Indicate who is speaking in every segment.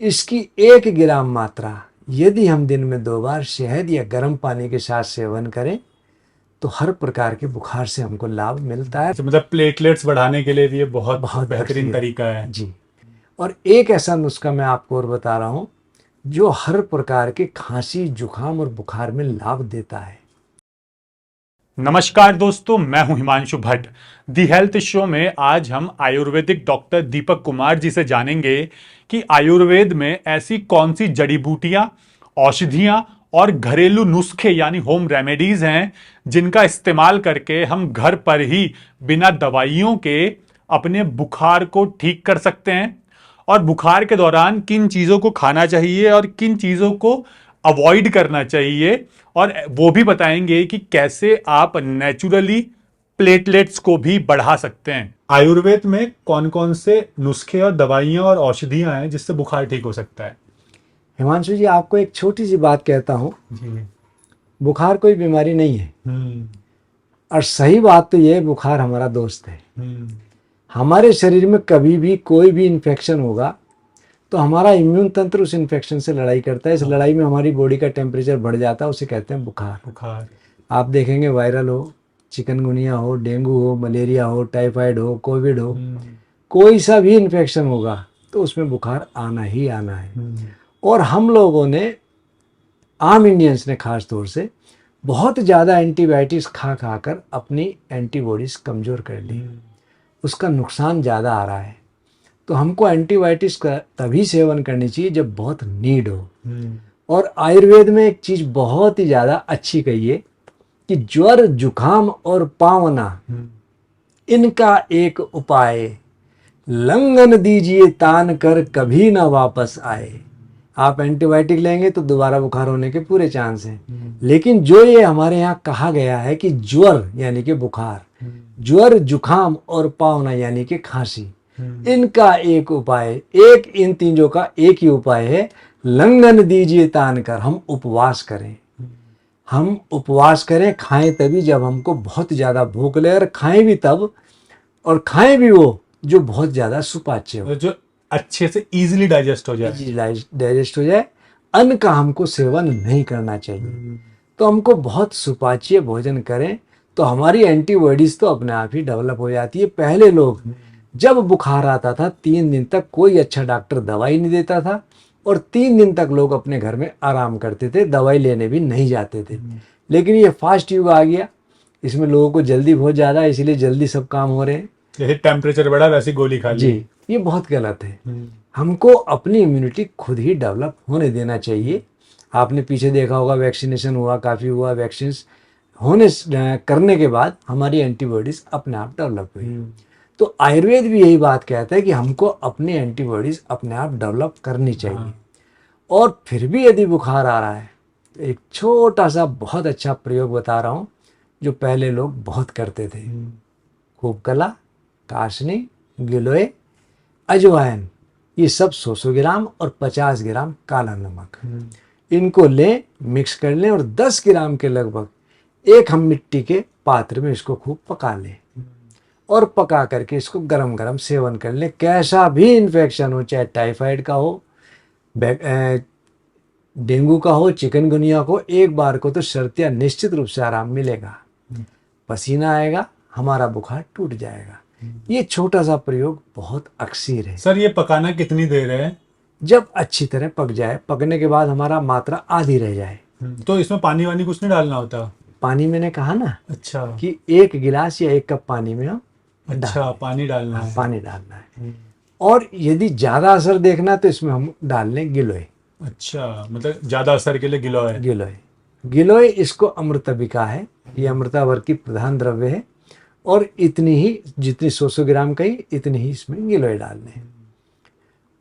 Speaker 1: इसकी 1 ग्राम मात्रा यदि हम दिन में 2 बार शहद या गर्म पानी के साथ सेवन करें तो हर प्रकार के बुखार से हमको लाभ मिलता है।
Speaker 2: अच्छा, मतलब प्लेटलेट्स बढ़ाने के लिए भी ये बहुत
Speaker 1: बहुत
Speaker 2: बेहतरीन
Speaker 1: अक्सर
Speaker 2: तरीका है।
Speaker 1: जी। और एक ऐसा नुस्खा मैं आपको और बता रहा हूँ जो हर प्रकार के खांसी, जुकाम और बुखार में लाभ देता है।
Speaker 2: नमस्कार दोस्तों, मैं हूं Himanshu Bhatt. The health show में आज हम आयुर्वेदिक डॉक्टर दीपक कुमार जी से जानेंगे कि आयुर्वेद में ऐसी कौन सी जड़ी बूटियां, औषधियां और घरेलू नुस्खे यानी होम रेमेडीज हैं जिनका इस्तेमाल करके हम घर पर ही बिना दवाइयों के अपने बुखार को ठीक कर सकते हैं, और बुखार के दौरान किन चीज़ों को खाना चाहिए और किन चीज़ों को अवॉइड करना चाहिए, और वो भी बताएंगे कि कैसे आप नेचुरली प्लेटलेट्स को भी बढ़ा सकते हैं। आयुर्वेद में कौन कौन से नुस्खे और दवाइयां और औषधियां हैं जिससे बुखार ठीक हो सकता है?
Speaker 1: हिमांशु जी, आपको एक छोटी सी बात कहता हूँ,
Speaker 2: जी।
Speaker 1: बुखार कोई बीमारी नहीं है।
Speaker 2: हम्म।
Speaker 1: और सही बात तो ये है, बुखार हमारा दोस्त है।
Speaker 2: हम्म।
Speaker 1: हमारे शरीर में कभी भी कोई भी इन्फेक्शन होगा तो हमारा इम्यून तंत्र उस इन्फेक्शन से लड़ाई करता है। इस लड़ाई में हमारी बॉडी का टेम्परेचर बढ़ जाता है, उसे कहते हैं बुखार।
Speaker 2: बुखार।
Speaker 1: आप देखेंगे, वायरल हो, चिकनगुनिया हो, डेंगू हो, मलेरिया हो, टाइफाइड हो, कोविड हो, कोई सा भी इन्फेक्शन होगा तो उसमें बुखार आना ही आना है। और हम लोगों ने, आम इंडियंस ने खास तौर से, बहुत ज़्यादा एंटीबायोटिक्स खा खा कर अपनी एंटीबॉडीज कमज़ोर कर ली। उसका नुकसान ज़्यादा आ रहा है। तो हमको एंटीबायोटिक्स का तभी सेवन करनी चाहिए जब बहुत नीड हो। और आयुर्वेद में एक चीज़ बहुत ही ज़्यादा अच्छी कही है कि ज्वर, जुखाम और पावना, इनका एक उपाय, लंघन दीजिए तान कर कभी ना वापस आए। आप एंटीबायोटिक लेंगे तो दोबारा बुखार होने के पूरे चांस हैं। लेकिन जो ये हमारे यहाँ कहा गया है कि ज्वर यानी कि बुखार, ज्वर, जुखाम और पावना यानी कि खांसी, इनका एक उपाय, इन तीनों का एक ही उपाय है, लंघन दीजिए तान कर। हम उपवास करें। हम उपवास करें, खाएं तभी जब हमको बहुत ज़्यादा भूख लगे, और खाएं भी तब, और खाएं भी वो जो बहुत ज़्यादा सुपाच्य हो,
Speaker 2: जो अच्छे से इजीली डाइजेस्ट हो जाए।
Speaker 1: डाइजेस्ट हो जाए। अन्न का हमको सेवन नहीं करना चाहिए। तो हमको बहुत सुपाच्य भोजन करें तो हमारी एंटीबॉडीज तो अपने आप ही डेवलप हो जाती है। पहले लोग जब बुखार आता था 3 दिन तक कोई अच्छा डॉक्टर दवाई नहीं देता था, और 3 दिन तक लोग अपने घर में आराम करते थे, दवाई लेने भी नहीं जाते थे। लेकिन ये फास्ट युग आ गया, इसमें लोगों को जल्दी बहुत ज़्यादा है, इसलिए जल्दी सब काम हो रहे हैं।
Speaker 2: जैसे टेम्परेचर बढ़ा वैसी गोली खा ली।
Speaker 1: जी, ये बहुत गलत है। हमको अपनी इम्यूनिटी खुद ही डेवलप होने देना चाहिए। आपने पीछे देखा होगा, वैक्सीनेशन हुआ, काफ़ी हुआ, वैक्सीन होने करने के बाद हमारी एंटीबॉडीज़ अपने आप डेवलप हुई। तो आयुर्वेद भी यही बात कहता है कि हमको अपनी एंटीबॉडीज़ अपने आप डेवलप करनी चाहिए। और फिर भी यदि बुखार आ रहा है तो एक छोटा सा बहुत अच्छा प्रयोग बता रहा हूँ जो पहले लोग बहुत करते थे। खूब कला, काशनी, गिलोय, अजवाइन, ये सब 100 ग्राम और 50 ग्राम काला नमक, इनको लें, मिक्स कर लें, और 10 ग्राम के लगभग एक हम मिट्टी के पात्र में इसको खूब पका लें, और पका करके इसको गरम गरम सेवन कर लें। कैसा भी इन्फेक्शन हो, चाहे टाइफाइड का हो, डेंगू का हो, चिकनगुनिया को, एक बार को तो शर्तिया निश्चित रूप से आराम मिलेगा। पसीना आएगा, हमारा बुखार टूट जाएगा। ये छोटा सा प्रयोग बहुत अक्सर है।
Speaker 2: सर, ये पकाना कितनी देर है?
Speaker 1: जब अच्छी तरह पक जाए, पकने के बाद हमारा मात्रा आधी रह जाए।
Speaker 2: तो इसमें पानी वानी कुछ नहीं डालना होता?
Speaker 1: पानी मैंने कहा ना,
Speaker 2: अच्छा
Speaker 1: कि 1 गिलास या 1 कप पानी में हम
Speaker 2: अच्छा, पानी डालना है।
Speaker 1: पानी डालना है। और यदि ज़्यादा असर देखना तो इसमें हम डाल लें गिलोय।
Speaker 2: अच्छा, मतलब ज्यादा असर के लिए गिलोय।
Speaker 1: गिलोय, गिलोय इसको अमृतबिका है, ये अमृतावर की प्रधान द्रव्य है। और इतनी ही, जितनी 100 ग्राम का ही, इतनी ही इसमें गिलोय डालने हैं।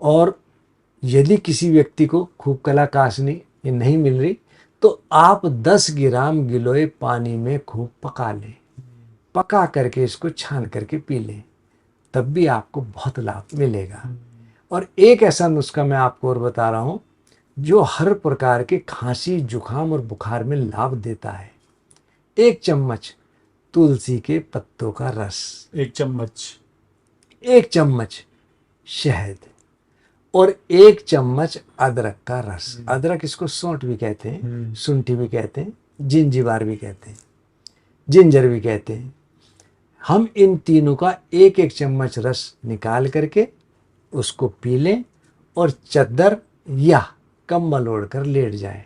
Speaker 1: और यदि किसी व्यक्ति को खूब कला, काशनी ये नहीं मिल रही तो आप 10 ग्राम गिलोय पानी में खूब पका लें। पका करके इसको छान करके पी लें, तब भी आपको बहुत लाभ मिलेगा। और एक ऐसा नुस्खा मैं आपको और बता रहा हूँ जो हर प्रकार के खांसी, जुखाम और बुखार में लाभ देता है। 1 चम्मच तुलसी के पत्तों का रस,
Speaker 2: 1 चम्मच।
Speaker 1: 1 चम्मच शहद, और 1 चम्मच अदरक का रस। अदरक इसको सौंठ भी कहते हैं, शुंठी भी कहते हैं, जिंजीवार भी कहते हैं, जिंजर भी कहते हैं। हम इन तीनों का 1-1 चम्मच रस निकाल करके उसको पी लें और चद्दर या कंबल ओढ़कर लेट जाए।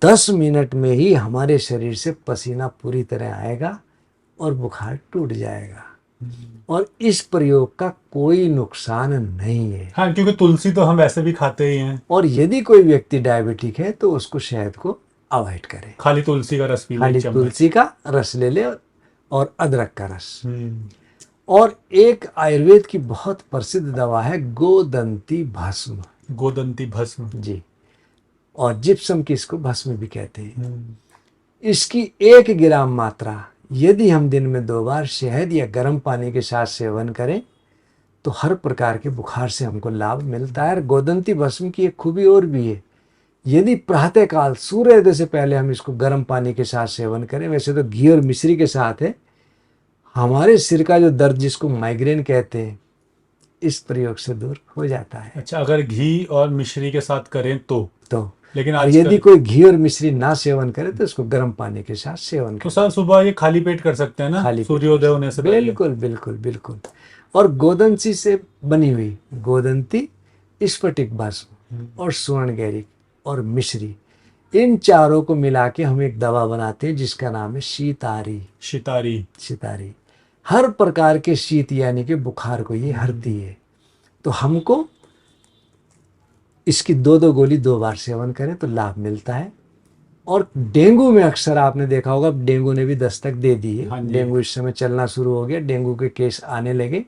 Speaker 1: 10 मिनट में ही हमारे शरीर से पसीना पूरी तरह आएगा और बुखार टूट जाएगा। और इस प्रयोग का कोई नुकसान नहीं है।
Speaker 2: हाँ, क्योंकि तुलसी तो हम वैसे भी खाते ही हैं।
Speaker 1: और यदि कोई व्यक्ति डायबिटिक है तो उसको शहद को अवॉइड करे,
Speaker 2: खाली तुलसी का रस पी ले,
Speaker 1: खाली
Speaker 2: 1 चम्मच।
Speaker 1: तुलसी का रस ले ले और अदरक का रस। और एक आयुर्वेद की बहुत प्रसिद्ध दवा है गोदंती भस्म।
Speaker 2: गोदंती भस्म
Speaker 1: जी, और जिप्सम की इसको भस्म भी कहते हैं। इसकी 1 ग्राम मात्रा यदि हम दिन में 2 बार शहद या गर्म पानी के साथ सेवन करें तो हर प्रकार के बुखार से हमको लाभ मिलता है। और गोदंती भस्म की एक खूबी और भी है, यदि प्रातःकाल सूर्योदय से पहले हम इसको गर्म पानी के साथ सेवन करें, वैसे तो घी और मिश्री के साथ है, हमारे सिर का जो दर्द जिसको माइग्रेन कहते हैं इस प्रयोग से दूर हो जाता है।
Speaker 2: अच्छा, अगर घी और मिश्री के साथ करें तो लेकिन
Speaker 1: और
Speaker 2: आजकल
Speaker 1: यदि कोई घी और मिश्री ना सेवन करे तो इसको गर्म पानी के साथ सेवन
Speaker 2: तो
Speaker 1: करें।
Speaker 2: सर सुबह ये खाली पेट कर सकते हैं ना,
Speaker 1: खाली पेट
Speaker 2: सूर्योदय होने से पहले?
Speaker 1: बिल्कुल बिल्कुल बिल्कुल। और गोदंती से बनी हुई गोदंती, स्फटिक भस्म और सुवर्णगैरिक और मिश्री, इन चारों को मिला के हम एक दवा बनाते हैं जिसका नाम है शीतारी। शितारी हर प्रकार के शीत यानी कि बुखार को ये हरती है। तो हमको इसकी 2-2 गोली 2 बार सेवन करें तो लाभ मिलता है। और डेंगू में अक्सर आपने देखा होगा, डेंगू ने भी दस्तक दे दी है।
Speaker 2: हाँ जी।
Speaker 1: डेंगू इस समय चलना शुरू हो गया, डेंगू के केस आने लगे।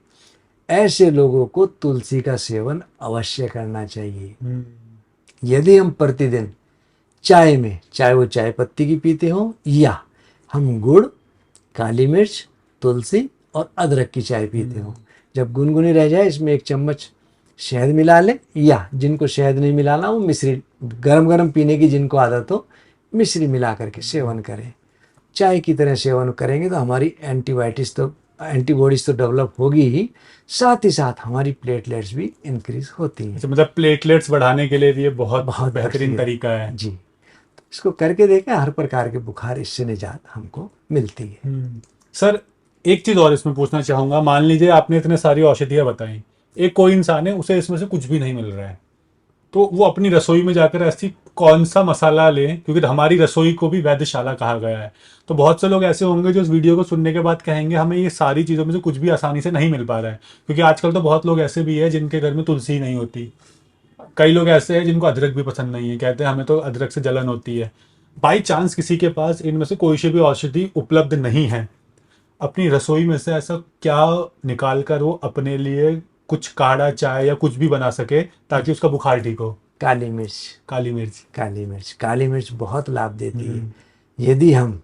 Speaker 1: ऐसे लोगों को तुलसी का सेवन अवश्य करना चाहिए। यदि हम प्रतिदिन चाय में, चाहे वो चाय पत्ती की पीते हो या हम गुड़, काली मिर्च, तुलसी और अदरक की चाय पीते हो, जब गुनगुनी रह जाए इसमें 1 चम्मच शहद मिला लें, या जिनको शहद नहीं मिलाना वो मिश्री, गरम गरम पीने की जिनको आदत हो मिश्री मिला करके सेवन करें। चाय की तरह सेवन करेंगे तो हमारी एंटीबॉडीज तो डेवलप होगी ही, साथ ही साथ हमारी प्लेटलेट्स भी इंक्रीज होती हैं।
Speaker 2: अच्छा, मतलब प्लेटलेट्स बढ़ाने के लिए भी ये बहुत
Speaker 1: बहुत
Speaker 2: बेहतरीन तरीका है।
Speaker 1: जी, तो इसको करके देखें, हर प्रकार के बुखार इससे निजात हमको मिलती है।
Speaker 2: सर एक चीज और इसमें पूछना चाहूंगा, मान लीजिए आपने इतने सारी औषधियां बताई, एक कोई इंसान है उसे इसमें से कुछ भी नहीं मिल रहा है, तो वो अपनी रसोई में जाकर ऐसी कौन सा मसाला लें, क्योंकि हमारी रसोई को भी वैद्यशाला कहा गया है। तो बहुत से लोग ऐसे होंगे जो इस वीडियो को सुनने के बाद कहेंगे हमें ये सारी चीज़ों में से कुछ भी आसानी से नहीं मिल पा रहा है, क्योंकि आजकल तो बहुत लोग ऐसे भी है जिनके घर में तुलसी नहीं होती। कई लोग ऐसे हैं जिनको अदरक भी पसंद नहीं है, कहते हैं हमें तो अदरक से जलन होती है। बाई चांस किसी के पास इनमें से कोई सी भी औषधि उपलब्ध नहीं है, अपनी रसोई में से ऐसा क्या निकाल कर वो अपने लिए कुछ काढ़ा, चाय या कुछ भी बना सके ताकि उसका बुखार ठीक हो?
Speaker 1: काली मिर्च। काली मिर्च बहुत लाभ देती है। यदि हम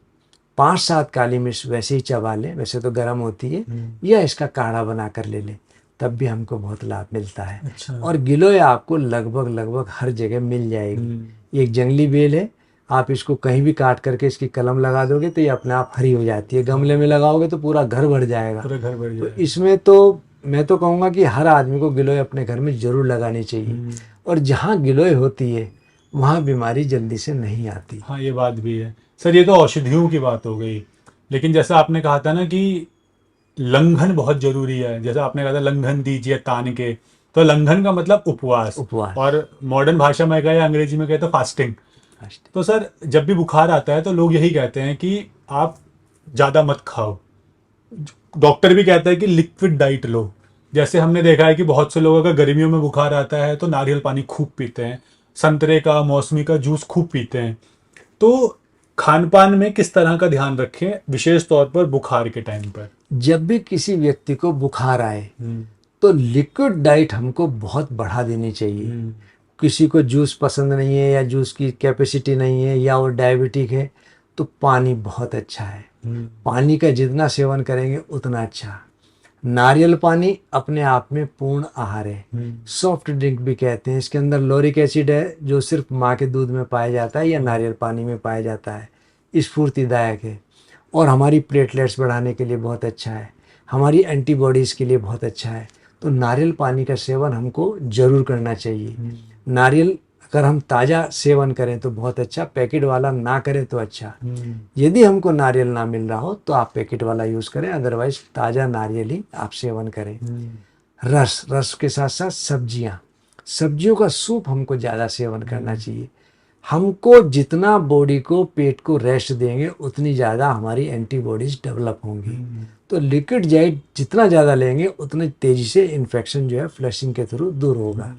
Speaker 1: 5-7 काली मिर्च वैसे ही चबा लें, वैसे तो गर्म होती है, या इसका काढ़ा बना कर ले लें, तब भी हमको बहुत लाभ मिलता है।
Speaker 2: अच्छा।
Speaker 1: और गिलोय आपको लगभग हर जगह मिल जाएगी। ये एक जंगली बेल है, आप इसको कहीं भी काट करके इसकी कलम लगा दोगे तो ये अपने आप हरी हो जाती है। गमले में लगाओगे तो पूरा घर भर जाएगा। तो इसमें तो मैं तो कहूँगा कि हर आदमी को गिलोय अपने घर में जरूर लगानी चाहिए। और जहाँ गिलोय होती है वहाँ बीमारी जल्दी से नहीं आती।
Speaker 2: हाँ, ये बात भी है। सर ये तो औषधियों की बात हो गई, लेकिन जैसा आपने कहा था ना कि लंघन बहुत जरूरी है, जैसा आपने कहा था लंघन दीजिए तान के, तो लंघन का मतलब उपवास। और मॉडर्न भाषा में कहे, अंग्रेजी में कहे तो फास्टिंग। तो सर जब भी बुखार आता है तो लोग यही कहते हैं कि आप ज़्यादा मत खाओ। डॉक्टर भी कहता है कि लिक्विड डाइट लो। जैसे हमने देखा है कि बहुत से लोगों का गर्मियों में बुखार आता है तो नारियल पानी खूब पीते हैं, संतरे का, मौसमी का जूस खूब पीते हैं। तो खान पान में किस तरह का ध्यान रखें, विशेष तौर पर बुखार के टाइम पर?
Speaker 1: जब भी किसी व्यक्ति को बुखार आए तो लिक्विड डाइट हमको बहुत बढ़ा देनी चाहिए। किसी को जूस पसंद नहीं है या जूस की कैपेसिटी नहीं है या वो डायबिटिक है, तो पानी बहुत अच्छा है। पानी का जितना सेवन करेंगे उतना अच्छा। नारियल पानी अपने आप में पूर्ण आहार है। सॉफ्ट ड्रिंक भी कहते हैं, इसके अंदर लॉरिक एसिड है जो सिर्फ माँ के दूध में पाया जाता है या नारियल पानी में पाया जाता है। स्फूर्तिदायक है और हमारी प्लेटलेट्स बढ़ाने के लिए बहुत अच्छा है, हमारी एंटीबॉडीज़ के लिए बहुत अच्छा है। तो नारियल पानी का सेवन हमको जरूर करना चाहिए। नारियल अगर हम ताज़ा सेवन करें तो बहुत अच्छा, पैकेट वाला ना करें तो अच्छा। यदि हमको नारियल ना मिल रहा हो तो आप पैकेट वाला यूज़ करें, अदरवाइज ताज़ा नारियल ही आप सेवन करें। रस के साथ साथ सब्जियों का सूप हमको ज़्यादा सेवन करना चाहिए। हमको जितना बॉडी को, पेट को रेस्ट देंगे उतनी ज़्यादा हमारी एंटीबॉडीज डेवलप होंगी। तो लिक्विड डाइट जितना ज़्यादा लेंगे उतनी तेज़ी से इन्फेक्शन जो है फ्लशिंग के थ्रू दूर होगा।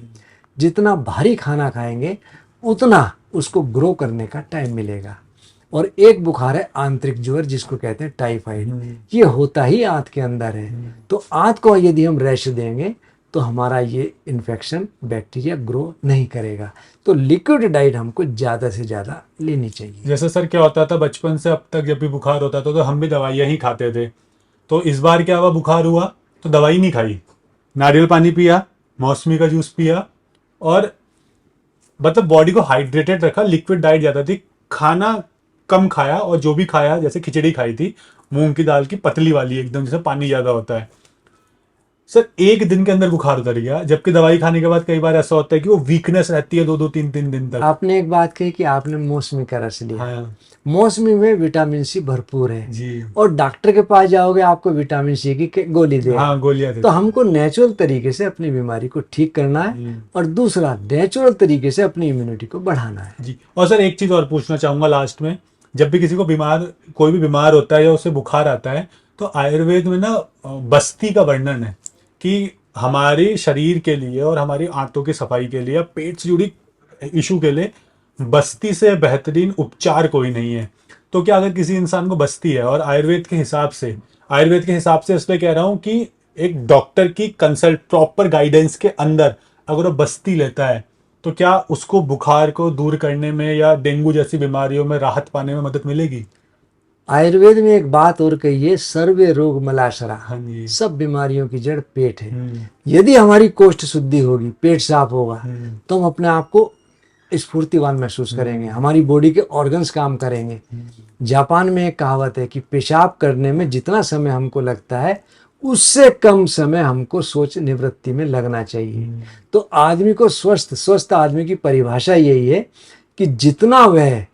Speaker 1: जितना भारी खाना खाएंगे उतना उसको ग्रो करने का टाइम मिलेगा। और एक बुखार है आंतरिक ज्वर जिसको कहते हैं टाइफाइड, ये होता ही आंत के अंदर है। तो आंत को यदि हम रेस्ट देंगे तो हमारा ये इन्फेक्शन बैक्टीरिया ग्रो नहीं करेगा। तो लिक्विड डाइट हमको ज़्यादा से ज़्यादा लेनी चाहिए।
Speaker 2: जैसे सर क्या होता था बचपन से अब तक, जब भी बुखार होता था तो हम भी दवाइयाँ ही खाते थे। तो इस बार क्या हुआ, बुखार हुआ तो दवाई नहीं खाई, नारियल पानी पिया, मौसमी का जूस पिया, और मतलब बॉडी को हाइड्रेटेड रखा। लिक्विड डाइट ज़्यादा थी, खाना कम खाया, और जो भी खाया जैसे खिचड़ी खाई थी मूंग की दाल की पतली वाली एकदम, जैसे पानी ज़्यादा होता है। सर एक दिन के अंदर बुखार उतर गया, जबकि दवाई खाने के बाद कई बार ऐसा होता है कि वो वीकनेस रहती है 2-2 3 दिन तक।
Speaker 1: आपने एक बात कही कि आपने मौसमी का रस लिया।
Speaker 2: हाँ
Speaker 1: मौसमी में विटामिन सी भरपूर है
Speaker 2: जी।
Speaker 1: और डॉक्टर के पास जाओगे आपको विटामिन सी की गोली देगा।
Speaker 2: हाँ गोलियां
Speaker 1: तो हमको नेचुरल तरीके से अपनी बीमारी को ठीक करना है और दूसरा नेचुरल तरीके से अपनी इम्यूनिटी को बढ़ाना है
Speaker 2: जी। और सर एक चीज और पूछना चाहूंगा लास्ट में, जब भी किसी को कोई भी बीमार होता है या उसे बुखार आता है, तो आयुर्वेद में ना बस्ती का वर्णन है कि हमारे शरीर के लिए और हमारी आंतों की सफाई के लिए, पेट से जुड़ी इशू के लिए बस्ती से बेहतरीन उपचार कोई नहीं है। तो क्या अगर किसी इंसान को बस्ती है, और आयुर्वेद के हिसाब से इसलिए कह रहा हूँ कि एक डॉक्टर की कंसल्ट प्रॉपर गाइडेंस के अंदर अगर वो बस्ती लेता है, तो क्या उसको बुखार को दूर करने में या डेंगू जैसी बीमारियों में राहत पाने में मदद मिलेगी?
Speaker 1: आयुर्वेद में एक बात और कही है, सर्वे रोग मलाशरा,
Speaker 2: हाँ जी।
Speaker 1: सब बीमारियों की जड़ पेट है। यदि हमारी कोष्ठ शुद्धि होगी, पेट साफ होगा, तो हम अपने आप को स्फूर्तिवान महसूस करेंगे, हमारी बॉडी के ऑर्गन्स काम करेंगे। जापान में एक कहावत है कि पेशाब करने में जितना समय हमको लगता है उससे कम समय हमको सोच निवृत्ति में लगना चाहिए। तो आदमी को स्वस्थ आदमी की परिभाषा यही है कि जितना वह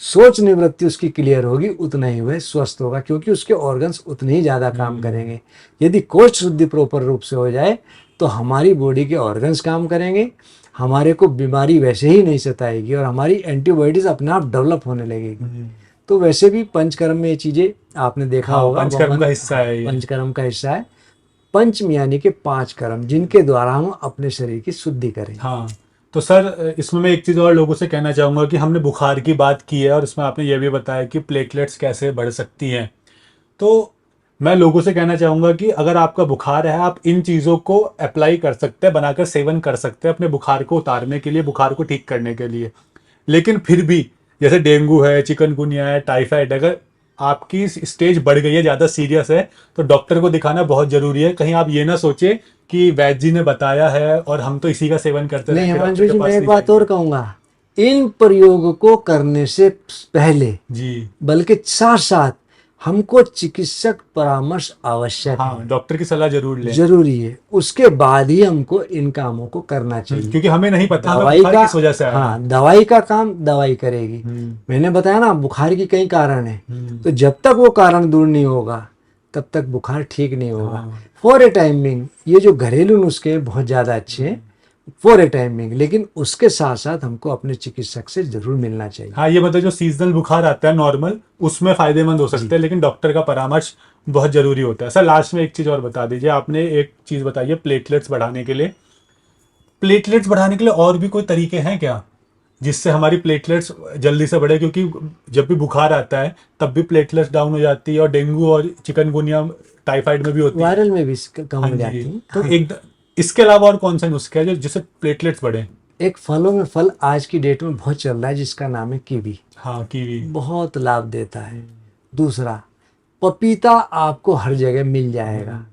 Speaker 1: सोच निवृत्ति उसकी क्लियर होगी उतना ही वह स्वस्थ होगा, क्योंकि उसके ऑर्गन्स उतने ही ज़्यादा काम करेंगे। यदि कोष्ठ शुद्धि प्रॉपर रूप से हो जाए तो हमारी बॉडी के ऑर्गन्स काम करेंगे, हमारे को बीमारी वैसे ही नहीं सताएगी और हमारी एंटीबॉडीज अपने आप डेवलप होने लगेगी। तो वैसे भी पंचकर्म में ये चीज़ें आपने देखा होगा,
Speaker 2: पंचकर्म का हिस्सा है ये।
Speaker 1: पंचकर्म का हिस्सा है। पंचम यानी कि 5 कर्म जिनके द्वारा हम अपने शरीर की शुद्धि करें।
Speaker 2: हाँ, तो सर इसमें मैं एक चीज़ और लोगों से कहना चाहूँगा कि हमने बुखार की बात की है और इसमें आपने ये भी बताया कि प्लेटलेट्स कैसे बढ़ सकती हैं। तो मैं लोगों से कहना चाहूँगा कि अगर आपका बुखार है, आप इन चीज़ों को अप्लाई कर सकते हैं, बनाकर सेवन कर सकते हैं अपने बुखार को उतारने के लिए, बुखार को ठीक करने के लिए। लेकिन फिर भी जैसे डेंगू है, चिकनगुनिया है, टाइफाइड, अगर आपकी स्टेज बढ़ गई है, ज़्यादा सीरियस है, तो डॉक्टर को दिखाना बहुत ज़रूरी है। कहीं आप ये ना सोचे कि वैद्य जी ने बताया है और हम तो इसी का सेवन करते
Speaker 1: नहीं
Speaker 2: हैं।
Speaker 1: हिमांशु जी, मैं एक बात और कहूँगा, इन प्रयोग को करने से पहले
Speaker 2: जी,
Speaker 1: बल्कि साथ साथ हमको चिकित्सक परामर्श आवश्यक
Speaker 2: हाँ,
Speaker 1: है,
Speaker 2: डॉक्टर की सलाह जरूर लें,
Speaker 1: जरूरी है। उसके बाद ही हमको इन कामों को करना चाहिए,
Speaker 2: क्योंकि हमें नहीं पता हमें
Speaker 1: दवाई
Speaker 2: बुखार
Speaker 1: का,
Speaker 2: किस वजह से आया है।
Speaker 1: हाँ, दवाई का काम दवाई करेगी। मैंने बताया ना, बुखार की कई कारण है, तो जब तक वो कारण दूर नहीं होगा तब तक बुखार ठीक नहीं होगा। फॉर ए टाइमिंग ये जो घरेलू नुस्खे बहुत ज़्यादा अच्छे हैं फॉर ए टाइमिंग, लेकिन उसके साथ साथ हमको अपने चिकित्सक से जरूर मिलना चाहिए।
Speaker 2: हाँ, ये मतलब जो सीजनल बुखार आता है नॉर्मल, उसमें फायदेमंद हो सकते हैं, लेकिन डॉक्टर का परामर्श बहुत जरूरी होता है। सर लास्ट में एक चीज और बता दीजिए, आपने एक चीज बताई है प्लेटलेट्स बढ़ाने के लिए। प्लेटलेट्स बढ़ाने के लिए और भी कोई तरीके हैं क्या जिससे हमारी प्लेटलेट्स जल्दी से बढ़े? क्योंकि जब भी बुखार आता है तब भी प्लेटलेट्स डाउन हो जाती है, और डेंगू और चिकनगुनिया टाइफाइड में भी होती है,
Speaker 1: वायरल में भी कम
Speaker 2: हाँ
Speaker 1: हो
Speaker 2: जी।
Speaker 1: जाती है।
Speaker 2: तो इसके अलावा और कौन सा नुस्खा है जो जिससे प्लेटलेट्स बढ़े?
Speaker 1: एक फलों में फल आज की डेट में बहुत चल रहा है जिसका नाम है कीवी,
Speaker 2: हाँ, कीवी
Speaker 1: बहुत लाभ देता है। दूसरा, पपीता आपको हर जगह मिल जाएगा।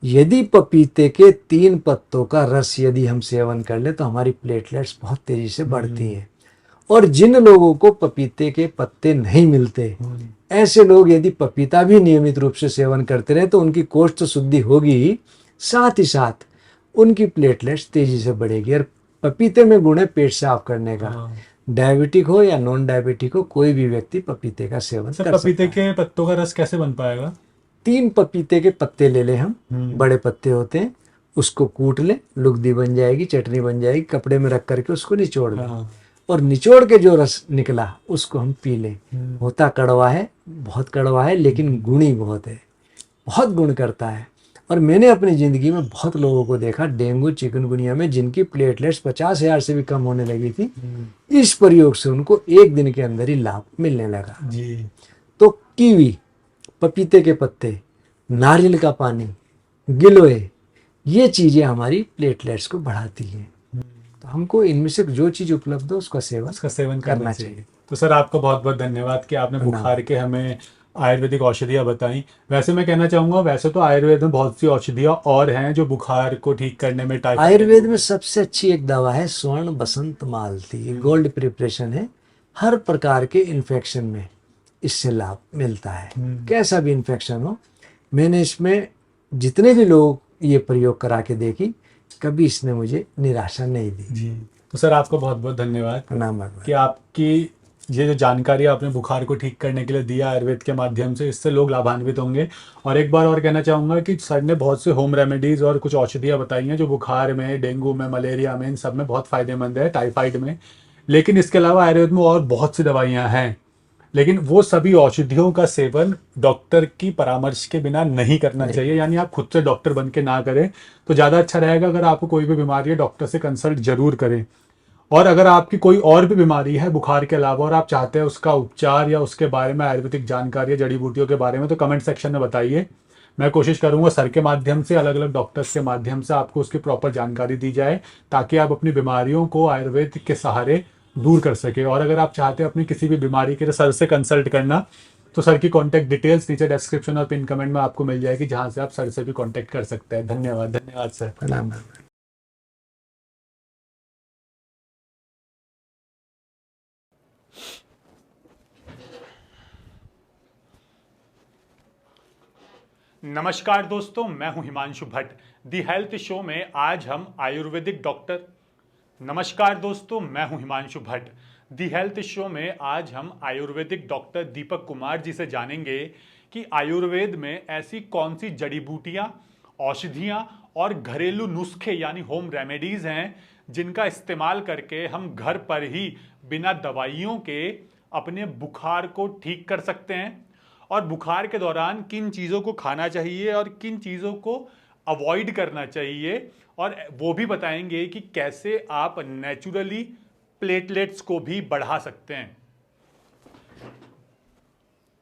Speaker 1: यदि पपीते के 3 पत्तों का रस यदि हम सेवन कर ले तो हमारी प्लेटलेट्स बहुत तेजी से बढ़ती हैं। और जिन लोगों को पपीते के पत्ते नहीं मिलते, ऐसे लोग यदि पपीता भी नियमित रूप से सेवन करते रहे तो उनकी कोष्ठ शुद्धि होगी ही, साथ ही साथ उनकी प्लेटलेट्स तेजी से बढ़ेगी। और पपीते में गुण है पेट साफ करने का।
Speaker 2: हाँ।
Speaker 1: डायबिटिक हो या नॉन डायबिटिक हो, कोई भी व्यक्ति पपीते का सेवन
Speaker 2: सर
Speaker 1: कर
Speaker 2: पपीते
Speaker 1: सकता है।
Speaker 2: के पत्तों का रस कैसे बन पाएगा?
Speaker 1: 3 पपीते के पत्ते ले लें हम,
Speaker 2: हम्म।
Speaker 1: बड़े पत्ते होते हैं, उसको कूट लें, लुगदी बन जाएगी, चटनी बन जाएगी, कपड़े में रख करके उसको निचोड़ लें।
Speaker 2: हाँ।
Speaker 1: और निचोड़ के जो रस निकला उसको हम पी लें। होता कड़वा है, बहुत कड़वा है, लेकिन गुणी बहुत है, बहुत गुण करता है। और मैंने अपनी ज़िंदगी में बहुत लोगों को देखा डेंगू चिकनगुनिया में जिनकी प्लेटलेट्स 50,000 से भी कम होने लगी थी, इस प्रयोग से उनको 1 दिन के अंदर ही लाभ मिलने लगा।
Speaker 2: जी।
Speaker 1: तो कीवी, पपीते के पत्ते, नारियल का पानी, गिलोय, ये चीज़ें हमारी प्लेटलेट्स को बढ़ाती हैं। तो हमको इनमें से जो चीज़ उपलब्ध हो उसका
Speaker 2: उसका सेवन करना चाहिए।
Speaker 1: चाहिए।
Speaker 2: तो सर आपका बहुत बहुत धन्यवाद कि आपने
Speaker 1: प्रणाम।
Speaker 2: बुखार के हमें आयुर्वेदिक औषधियाँ बताई। वैसे मैं कहना चाहूँगा, वैसे तो आयुर्वेद में बहुत सी औषधियाँ और हैं जो बुखार को ठीक करने में, टाइफाइड
Speaker 1: आयुर्वेद में सबसे अच्छी एक दवा है स्वर्ण बसंत मालती, ये गोल्ड प्रिपरेशन है। हर प्रकार के इन्फेक्शन में इससे लाभ मिलता है, कैसा भी इन्फेक्शन हो। मैंने इसमें जितने भी लोग ये प्रयोग करा के देखी, कभी इसने मुझे निराशा नहीं दी।
Speaker 2: जी। तो सर आपको बहुत बहुत धन्यवाद
Speaker 1: प्रणाम
Speaker 2: कि
Speaker 1: भगवान।
Speaker 2: आपकी ये जो जानकारी आपने बुखार को ठीक करने के लिए दिया आयुर्वेद के माध्यम से, इससे लोग लाभान्वित होंगे। और एक बार और कहना चाहूँगा कि सर ने बहुत से होम रेमेडीज़ और कुछ औषधियाँ बताई हैं जो बुखार में, डेंगू में, मलेरिया में, इन सब में बहुत फ़ायदेमंद है, टाइफाइड में। लेकिन इसके अलावा आयुर्वेद में और बहुत सी दवाइयाँ हैं, लेकिन वो सभी औषधियों का सेवन डॉक्टर की परामर्श के बिना नहीं करना चाहिए। यानी आप खुद से डॉक्टर बन के ना करें तो ज़्यादा अच्छा रहेगा। अगर आपको कोई भी बीमारी है, डॉक्टर से कंसल्ट जरूर करें। और अगर आपकी कोई और भी बीमारी है बुखार के अलावा और आप चाहते हैं उसका उपचार या उसके बारे में आयुर्वेदिक जानकारी या जड़ी बूटियों के बारे में, तो कमेंट सेक्शन में बताइए। मैं कोशिश करूंगा सर के माध्यम से, अलग अलग डॉक्टर्स के माध्यम से आपको उसकी प्रॉपर जानकारी दी जाए, ताकि आप अपनी बीमारियों को आयुर्वेद के सहारे दूर कर सके। और अगर आप चाहते हैं अपनी किसी भी बीमारी के लिए सर से कंसल्ट करना, तो सर की कॉन्टैक्ट डिटेल्स नीचे डिस्क्रिप्शन और पिन कमेंट में आपको मिल जाएगी, जहां से आप सर से भी कॉन्टैक्ट कर सकते हैं। धन्यवाद। धन्यवाद सर।
Speaker 1: प्रणाम भगवान।
Speaker 2: नमस्कार दोस्तों, मैं हूं Himanshu Bhatt. The health show में आज हम आयुर्वेदिक डॉक्टर नमस्कार दोस्तों, मैं हूं Himanshu Bhatt. The health show में आज हम आयुर्वेदिक डॉक्टर दीपक कुमार जी से जानेंगे कि आयुर्वेद में ऐसी कौन सी जड़ी बूटियां, औषधियां और घरेलू नुस्खे यानी होम रेमेडीज हैं जिनका इस्तेमाल करके हम घर पर ही बिना दवाइयों के अपने बुखार को ठीक कर सकते हैं, और बुखार के दौरान किन चीज़ों को खाना चाहिए और किन चीज़ों को अवॉइड करना चाहिए। और वो भी बताएंगे कि कैसे आप नेचुरली प्लेटलेट्स को भी बढ़ा सकते हैं।